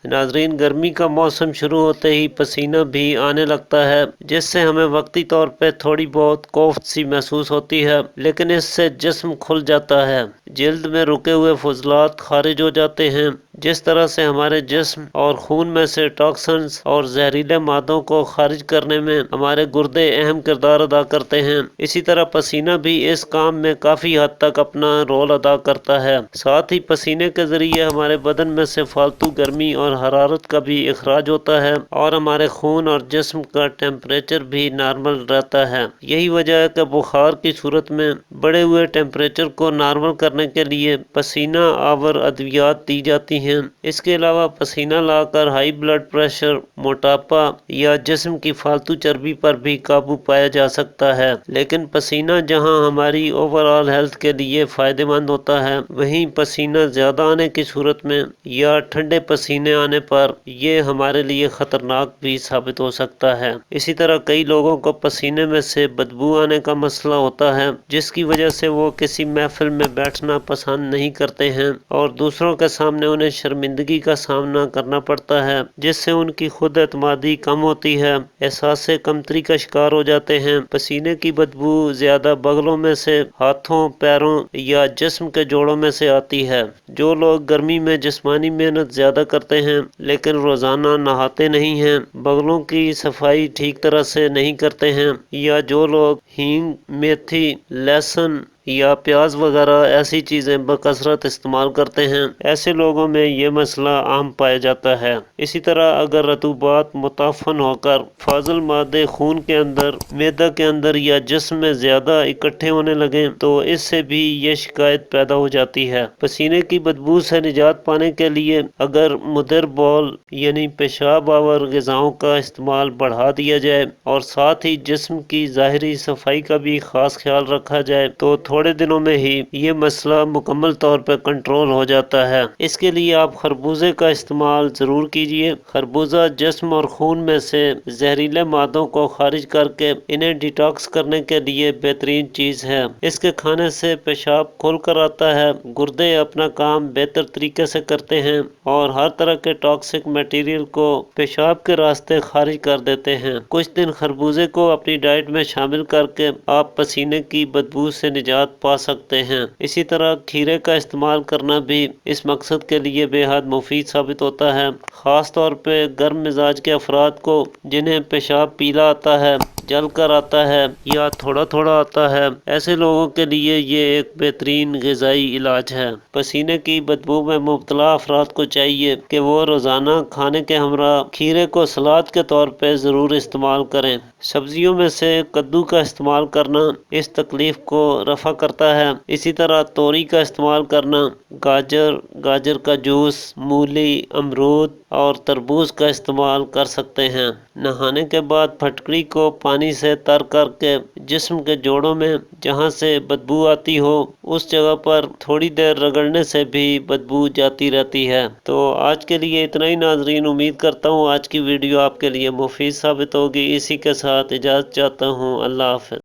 नाजरीन, गर्मी का मौसम शुरू होते ही पसीना भी आने लगता है, जिससे हमें वक्ती तौर पे थोड़ी बहुत कोफ्त सी महसूस होती है, लेकिन इससे जिस्म खुल जाता है। जल्द में रुके हुए फजलात खारिज हो जाते हैं। जिस तरह से हमारे जिस्म और खून में से टॉक्सिन्स और जहरीले मादों को खारिज करने में हमारे गुर्दे अहम किरदार अदा करते हैं, इसी तरह पसीना भी इस काम में काफ़ी हद तक अपना रोल अदा करता है। साथ ही पसीने के ज़रिए हमारे बदन में से फालतू गर्मी और हरारत का भी इखराज होता है और हमारे खून और जिस्म का टेम्परेचर भी नॉर्मल रहता है। यही वजह है कि बुखार की सूरत में बढ़े हुए टेम्परेचर को नॉर्मल करने के लिए पसीना आवर अद्वियात दी जाती हैं। इसके अलावा पसीना लाकर हाई ब्लड प्रेशर, मोटापा या जिस्म की फालतू चर्बी पर भी काबू पाया जा सकता है। लेकिन पसीना जहां हमारी ओवरऑल हेल्थ के लिए फायदेमंद होता है, वहीं पसीना ज्यादा आने की सूरत में या ठंडे पसीने आने पर ये हमारे लिए खतरनाक भी साबित हो सकता है। इसी तरह कई लोगों को पसीने में से बदबू आने का मसला होता है, जिसकी वजह से वो किसी महफिल में बैठना पसंद नहीं करते हैं और दूसरों के सामने उन्हें शर्मिंदगी का सामना करना पड़ता है, जिससे उनकी खुद एतमादी कम होती है, एहसास कमतरी का शिकार हो जाते हैं। पसीने की बदबू ज्यादा बगलों में से, हाथों, पैरों या जिस्म के जोड़ों में से आती है। जो लोग गर्मी में जिस्मानी मेहनत ज्यादा करते हैं लेकिन रोजाना नहाते नहीं हैं, बगलों की सफाई ठीक तरह से नहीं करते हैं, या जो लोग हींग, मेथी, लहसुन या प्याज वगैरह ऐसी चीज़ें बकसरत इस्तेमाल करते हैं, ऐसे लोगों में ये मसला आम पाया जाता है। इसी तरह अगर रतूबात मुताफन होकर फाजल मादे खून के अंदर, मैदा के अंदर या जिस्म में ज़्यादा इकट्ठे होने लगें तो इससे भी ये शिकायत पैदा हो जाती है। पसीने की बदबू से निजात पाने के लिए अगर मुदर बॉल यानी पेशाब आवर ग़िज़ाओं का इस्तेमाल बढ़ा दिया जाए और साथ ही जिस्म की ज़ाहिरी सफाई का भी खास ख्याल रखा जाए तो थोड़े दिनों में ही ये मसला मुकम्मल तौर पर कंट्रोल हो जाता है। इसके लिए आप खरबूजे का इस्तेमाल ज़रूर कीजिए। खरबूजा जिस्म और खून में से जहरीले मादों को खारिज करके इन्हें डिटॉक्स करने के लिए बेहतरीन चीज़ है। इसके खाने से पेशाब खुल कर आता है, गुर्दे अपना काम बेहतर तरीके से करते हैं और हर तरह के टॉक्सिक मटेरियल को पेशाब के रास्ते खारिज कर देते हैं। कुछ दिन खरबूजे को अपनी डाइट में शामिल करके आप पसीने की बदबू से निजात पा सकते हैं। इसी तरह खीरे का इस्तेमाल करना भी इस मकसद के लिए बेहद मुफीद साबित होता है। खास तौर पे गर्म मिजाज के अफराद को जिन्हें पेशाब पीला आता है, जल कर आता है या थोड़ा थोड़ा आता है, ऐसे लोगों के लिए ये एक बेहतरीन ग़िज़ाई इलाज है। पसीने की बदबू में मुब्तला अफराद को चाहिए कि वो रोज़ाना खाने के हमरा खीरे को सलाद के तौर पे ज़रूर इस्तेमाल करें। सब्जियों में से कद्दू का इस्तेमाल करना इस तकलीफ को रफ़ा करता है। इसी तरह तोरी का इस्तेमाल करना, गाजर का जूस, मूली, अमरूद और तरबूज का इस्तेमाल कर सकते हैं। नहाने के बाद फटकड़ी को पानी से तर करके जिस्म के जोड़ों में जहां से बदबू आती हो उस जगह पर थोड़ी देर रगड़ने से भी बदबू जाती रहती है। तो आज के लिए इतना ही नाजरीन। उम्मीद करता हूँ आज की वीडियो आपके लिए मुफीद साबित होगी। इसी के साथ इजाज़त चाहता हूँ। अल्लाह हाफ़िज़।